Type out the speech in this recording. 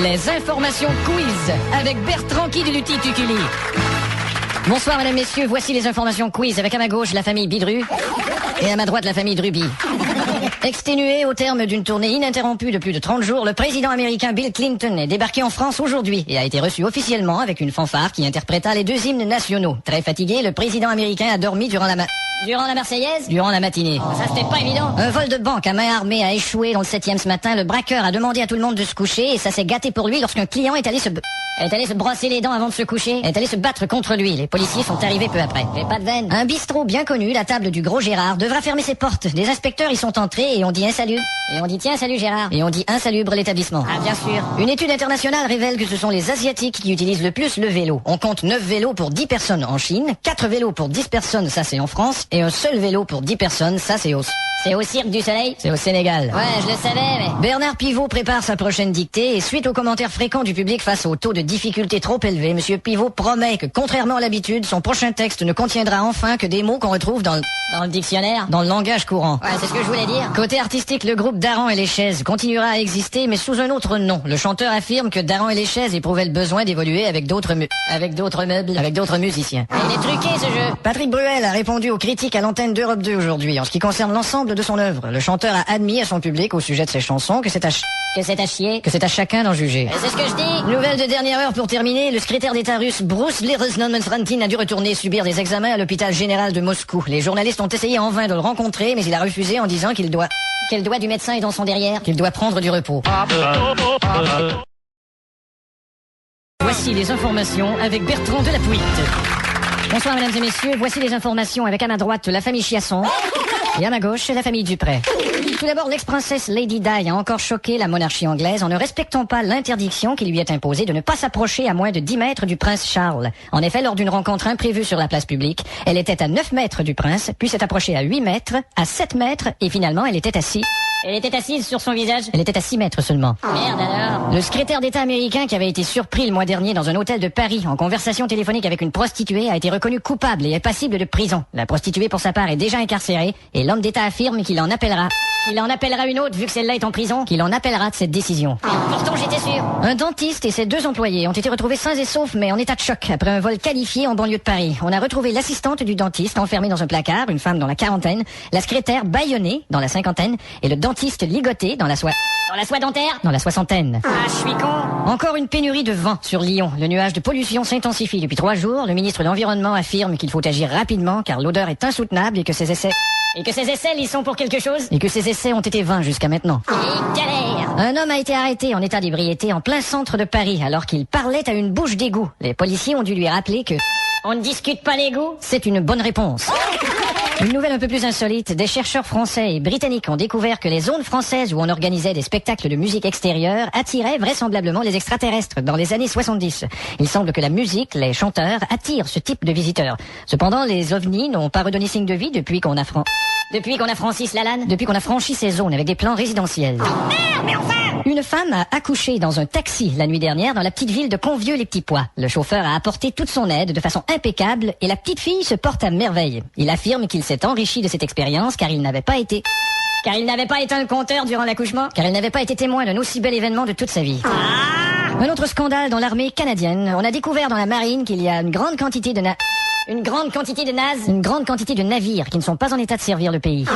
Les informations quiz avec Bertrand Kideluti Tukuli. Bonsoir mesdames, messieurs, voici les informations quiz avec à ma gauche la famille Bidru et à ma droite la famille Druby. Exténué au terme d'une tournée ininterrompue de plus de 30 jours, le président américain Bill Clinton est débarqué en France aujourd'hui et a été reçu officiellement avec une fanfare qui interpréta les deux hymnes nationaux. Très fatigué, le président américain a dormi durant la Marseillaise? Durant la matinée. Ça c'était pas évident. Un vol de banque à main armée a échoué dans le 7e ce matin. Le braqueur a demandé à tout le monde de se coucher et ça s'est gâté pour lui lorsqu'un client est allé se brosser les dents avant de se coucher. Est allé se battre contre lui. Les policiers sont arrivés peu après. J'ai pas de veine. Un bistrot bien connu, la table du Gros Gérard, devra fermer ses portes. Des inspecteurs y sont entrés et on dit insalubre. Et on dit tiens salut Gérard. Et on dit insalubre l'établissement. Ah bien sûr. Une étude internationale révèle que ce sont les Asiatiques qui utilisent le plus le vélo. On compte 9 vélos pour 10 personnes en Chine, 4 vélos pour 10 personnes, ça c'est en France, et un seul vélo pour 10 personnes, ça c'est au Cirque du Soleil. C'est au Sénégal. Ouais, je le savais, mais... Bernard Pivot prépare sa prochaine dictée et suite aux commentaires fréquents du public face au taux de difficulté trop élevé, Monsieur Pivot promet que, contrairement à l'habitude, son prochain texte ne contiendra enfin que des mots qu'on retrouve dans le dictionnaire. Dans le langage courant. Ouais, c'est ce que je voulais dire. Côté artistique, le groupe Daran et les Chaises continuera à exister, mais sous un autre nom. Le chanteur affirme que Daran et les Chaises éprouvaient le besoin d'évoluer avec d'autres meubles, avec d'autres musiciens. Il est truqué ce jeu. Patrick Bruel a répondu aux critiques à l'antenne d'Europe 2 aujourd'hui. En ce qui concerne l'ensemble de son œuvre, le chanteur a admis à son public au sujet de ses chansons que c'est à chier, que c'est à chacun d'en juger. C'est ce que je dis. Nouvelle de dernière heure pour terminer, le secrétaire d'État russe Bruce Lerosnonfrantin a dû retourner subir des examens à l'hôpital général de Moscou. Les journalistes ont essayé en vain de le rencontrer, mais il a refusé en disant qu'il doit du médecin est dans son derrière. Qu'il doit prendre du repos. Voici les informations avec Bertrand Delapouille. Bonsoir mesdames et messieurs, voici les informations avec à ma droite la famille Chiasson et à ma gauche la famille Dupré. Tout d'abord, l'ex-princesse Lady Di a encore choqué la monarchie anglaise en ne respectant pas l'interdiction qui lui est imposée de ne pas s'approcher à moins de 10 mètres du prince Charles. En effet, lors d'une rencontre imprévue sur la place publique, elle était à 9 mètres du prince, puis s'est approchée à 8 mètres, à 7 mètres et finalement elle était assise. Elle était assise sur son visage. Elle était à 6 mètres seulement. Merde alors. Le secrétaire d'État américain qui avait été surpris le mois dernier dans un hôtel de Paris en conversation téléphonique avec une prostituée a été reconnu coupable et est passible de prison. La prostituée pour sa part est déjà incarcérée et l'homme d'État affirme qu'il en appellera une autre vu que celle-là est en prison, qu'il en appellera de cette décision. Pourtant j'étais sûr. Un dentiste et ses 2 employés ont été retrouvés sains et saufs mais en état de choc après un vol qualifié en banlieue de Paris. On a retrouvé l'assistante du dentiste enfermée dans un placard, une femme dans la quarantaine, la secrétaire bâillonnée dans la cinquantaine et le dentiste ligoté dans la soie dentaire. Dans la soixantaine. Ah, je suis con. Encore une pénurie de vent sur Lyon. Le nuage de pollution s'intensifie depuis 3 jours. Le ministre de l'Environnement affirme qu'il faut agir rapidement car l'odeur est insoutenable et que ces essais, ils sont pour quelque chose. et que ces essais ont été vains jusqu'à maintenant. Et galère. Un homme a été arrêté en état d'ébriété en plein centre de Paris alors qu'il parlait à une bouche d'égout. Les policiers ont dû lui rappeler que On ne discute pas les goûts. c'est une bonne réponse. Une nouvelle un peu plus insolite, des chercheurs français et britanniques ont découvert que les zones françaises où on organisait des spectacles de musique extérieure attiraient vraisemblablement les extraterrestres dans les années 70. Il semble que la musique, les chanteurs, attirent ce type de visiteurs. Cependant, les ovnis n'ont pas redonné signe de vie depuis qu'on a franchi ces zones avec des plans résidentiels. Merde, mais enfin. Une femme a accouché dans un taxi la nuit dernière dans la petite ville de Convieux-les-Petits-Pois. Le chauffeur a apporté toute son aide de façon impeccable et la petite fille se porte à merveille. Il affirme qu'il s'est enrichi de cette expérience car il n'avait pas éteint le compteur durant l'accouchement, car il n'avait pas été témoin d'un aussi bel événement de toute sa vie. Un autre scandale dans l'armée canadienne. On a découvert dans la marine qu'il y a une grande quantité de navires qui ne sont pas en état de servir le pays.